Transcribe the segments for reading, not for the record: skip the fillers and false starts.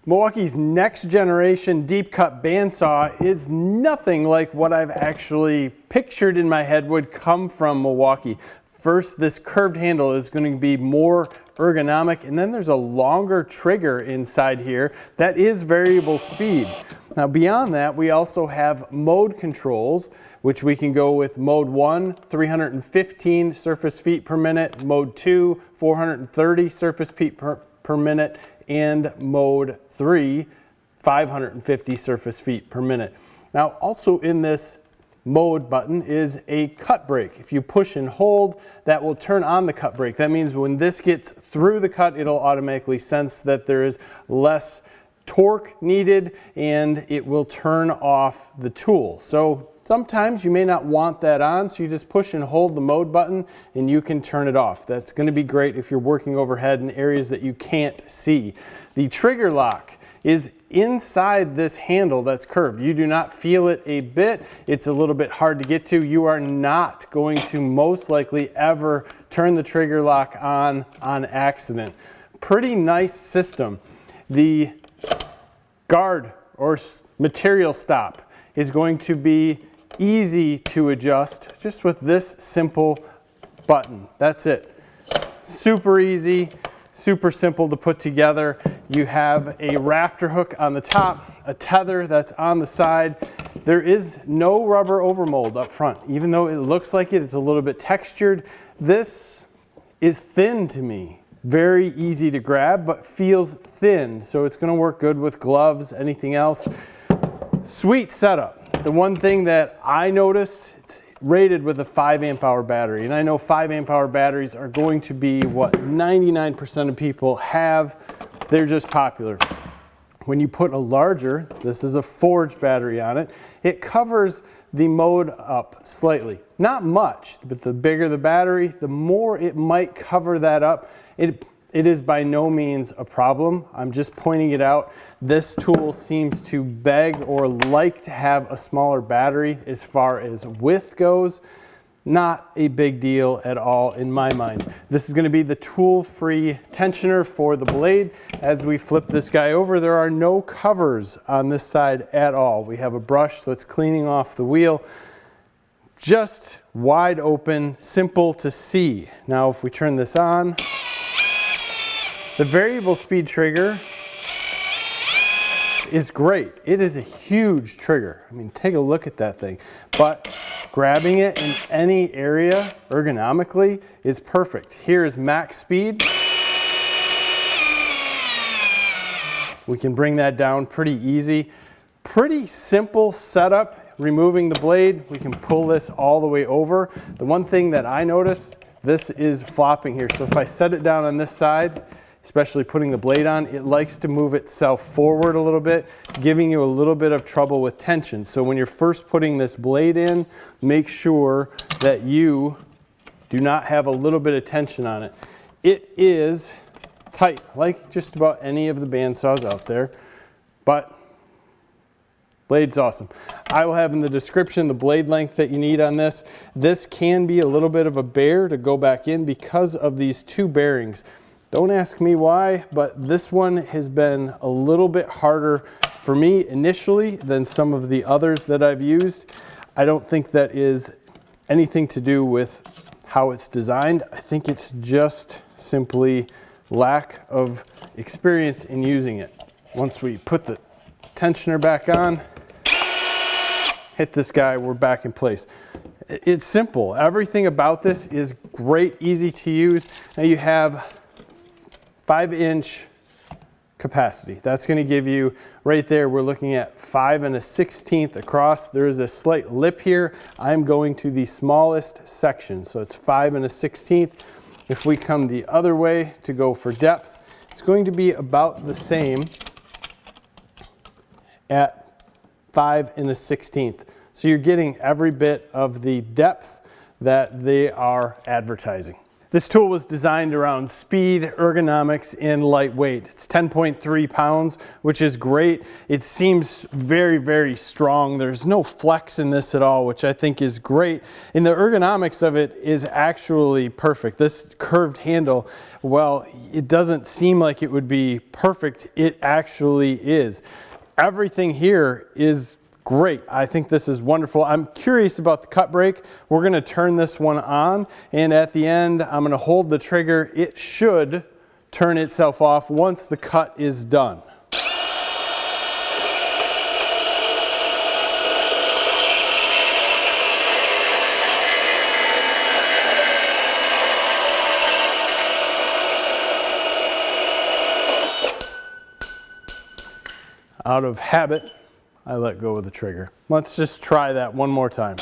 Milwaukee's next generation deep cut bandsaw is nothing like what I've actually pictured in my head would come from Milwaukee. First, this curved handle is going to be more ergonomic, and then there's a longer trigger inside here that is variable speed. Now beyond that, we also have mode controls, which we can go with mode 1, 315 surface feet per minute, mode 2, 430 surface feet per minute, and mode 3, 550 surface feet per minute. Now also in this mode button is a cut brake. If you push and hold, that will turn on the cut brake. That means when this gets through the cut, it'll automatically sense that there is less torque needed and it will turn off the tool. So sometimes you may not want that on, so you just push and hold the mode button and you can turn it off. That's going to be great if you're working overhead in areas that you can't see. The trigger lock is inside this handle that's curved. You do not feel it a bit. It's a little bit hard to get to. You are not going to most likely ever turn the trigger lock on accident. Pretty nice system. The guard or material stop is going to be easy to adjust just with this simple button. That's it. Super easy, super simple to put together. You have a rafter hook on the top, a tether that's on the side. There is no rubber overmold up front. Even though it looks like it, it's a little bit textured. This is thin to me. Very easy to grab, but feels thin. So it's going to work good with gloves, anything else. Sweet setup. The one thing that I noticed, it's rated with a 5 amp hour battery. And I know 5 amp hour batteries are going to be what 99% of people have. They're just popular. When you put a larger, this is a forged battery on it, it covers the mode up slightly. Not much, but the bigger the battery, the more it might cover that up. It is by no means a problem. I'm just pointing it out. This tool seems to beg or like to have a smaller battery as far as width goes. Not a big deal at all in my mind. This is going to be the tool-free tensioner for the blade. As we flip this guy over, there are no covers on this side at all. We have a brush that's cleaning off the wheel. Just wide open, simple to see. Now if we turn this on, the variable speed trigger is great. It is a huge trigger. I mean, take a look at that thing. But grabbing it in any area ergonomically is perfect. Here is max speed. We can bring that down pretty easy. Pretty simple setup. Removing the blade, we can pull this all the way over. The one thing that I noticed, this is flopping here. So if I set it down on this side, especially putting the blade on, it likes to move itself forward a little bit, giving you a little bit of trouble with tension. So when you're first putting this blade in, make sure that you do not have a little bit of tension on it. It is tight, like just about any of the bandsaws out there, but blade's awesome. I will have in the description the blade length that you need on this. This can be a little bit of a bear to go back in because of these two bearings. Don't ask me why, but this one has been a little bit harder for me initially than some of the others that I've used. I don't think that is anything to do with how it's designed. I think it's just simply lack of experience in using it. Once we put the tensioner back on, hit this guy, we're back in place. It's simple. Everything about this is great, easy to use. Now you have 5-inch capacity. That's going to give you, right there, we're looking at 5 1/16 across. There is a slight lip here. I'm going to the smallest section, so it's 5 1/16. If we come the other way to go for depth, it's going to be about the same at 5 1/16. So you're getting every bit of the depth that they are advertising. This tool was designed around speed, ergonomics, and lightweight. It's 10.3 pounds, which is great. It seems very, very strong. There's no flex in this at all, which I think is great. And the ergonomics of it is actually perfect. This curved handle, well, it doesn't seem like it would be perfect. It actually is. Everything here is great. I think this is wonderful. I'm curious about the cut brake. We're going to turn this one on, and at the end I'm going to hold the trigger. It should turn itself off once the cut is done. Out of habit, I let go of the trigger. Let's just try that one more time.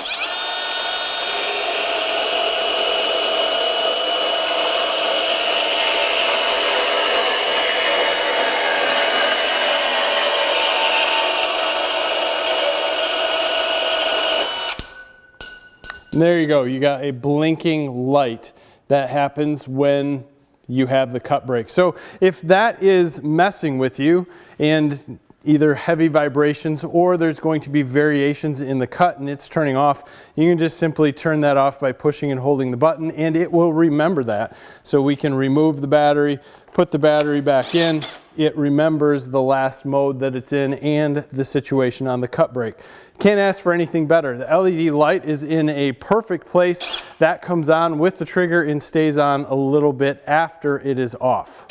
And there you go, you got a blinking light that happens when you have the cut brake. So if that is messing with you and either heavy vibrations or there's going to be variations in the cut and it's turning off, you can just simply turn that off by pushing and holding the button, and it will remember that. So we can remove the battery, put the battery back in. It remembers the last mode that it's in and the situation on the cut brake. Can't ask for anything better. The LED light is in a perfect place. That comes on with the trigger and stays on a little bit after it is off.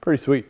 Pretty sweet.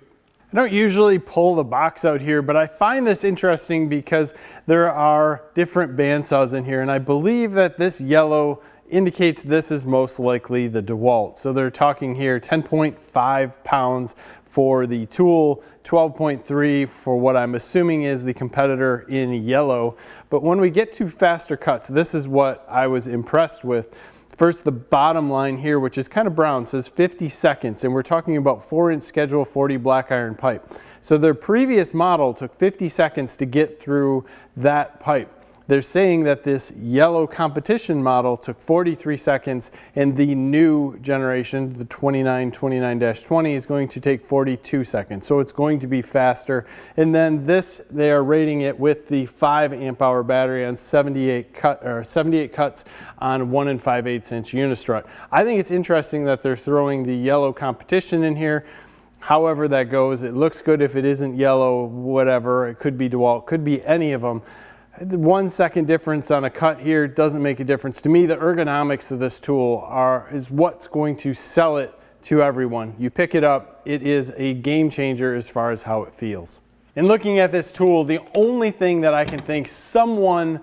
I don't usually pull the box out here, but I find this interesting because there are different bandsaws in here, and I believe that this yellow indicates this is most likely the DeWalt. So they're talking here 10.5 pounds for the tool, 12.3 for what I'm assuming is the competitor in yellow. But when we get to faster cuts, this is what I was impressed with. First, the bottom line here, which is kind of brown, says 50 seconds, and we're talking about 4-inch Schedule 40 black iron pipe. So their previous model took 50 seconds to get through that pipe. They're saying that this yellow competition model took 43 seconds, and the new generation, the 2920, is going to take 42 seconds. So it's going to be faster. And then this, they are rating it with the 5 amp hour battery on 78 cuts on 1 5/8 inch unistrut. I think it's interesting that they're throwing the yellow competition in here. However that goes, it looks good if it isn't yellow, whatever. It could be DeWalt, could be any of them. The 1 second difference on a cut here doesn't make a difference. To me, the ergonomics of this tool is what's going to sell it to everyone. You pick it up, it is a game changer as far as how it feels. In looking at this tool, the only thing that I can think someone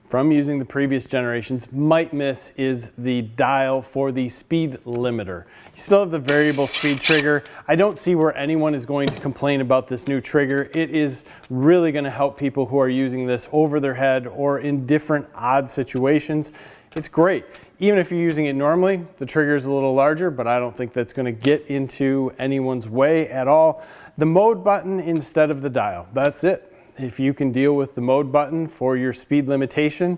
from using the previous generations might miss is the dial for the speed limiter. You still have the variable speed trigger. I don't see where anyone is going to complain about this new trigger. It is really going to help people who are using this over their head or in different odd situations. It's great. Even if you're using it normally, the trigger is a little larger, but I don't think that's going to get into anyone's way at all. The mode button instead of the dial, that's it. If you can deal with the mode button for your speed limitation,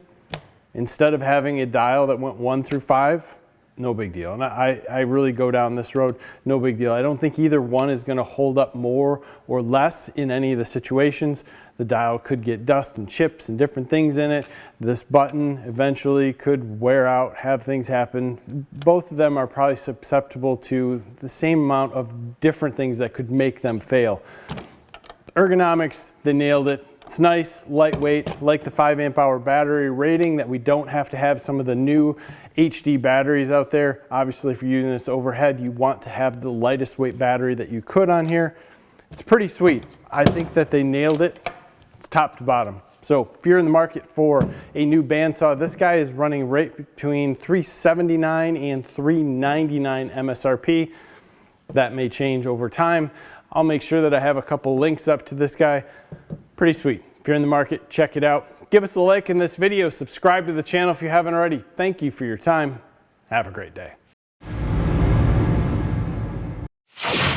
instead of having a dial that went 1 through 5, no big deal. And I really go down this road, no big deal. I don't think either one is going to hold up more or less in any of the situations. The dial could get dust and chips and different things in it. This button eventually could wear out, have things happen. Both of them are probably susceptible to the same amount of different things that could make them fail. Ergonomics, they nailed it. It's nice, lightweight, like the 5 amp hour battery rating, that we don't have to have some of the new HD batteries out there. Obviously, if you're using this overhead, you want to have the lightest weight battery that you could on here. It's pretty sweet. I think that they nailed it. It's top to bottom. So if you're in the market for a new bandsaw, this guy is running right between $379 and $399 MSRP. That may change over time. I'll make sure that I have a couple links up to this guy. Pretty sweet. If you're in the market, check it out. Give us a like in this video. Subscribe to the channel if you haven't already. Thank you for your time. Have a great day. you.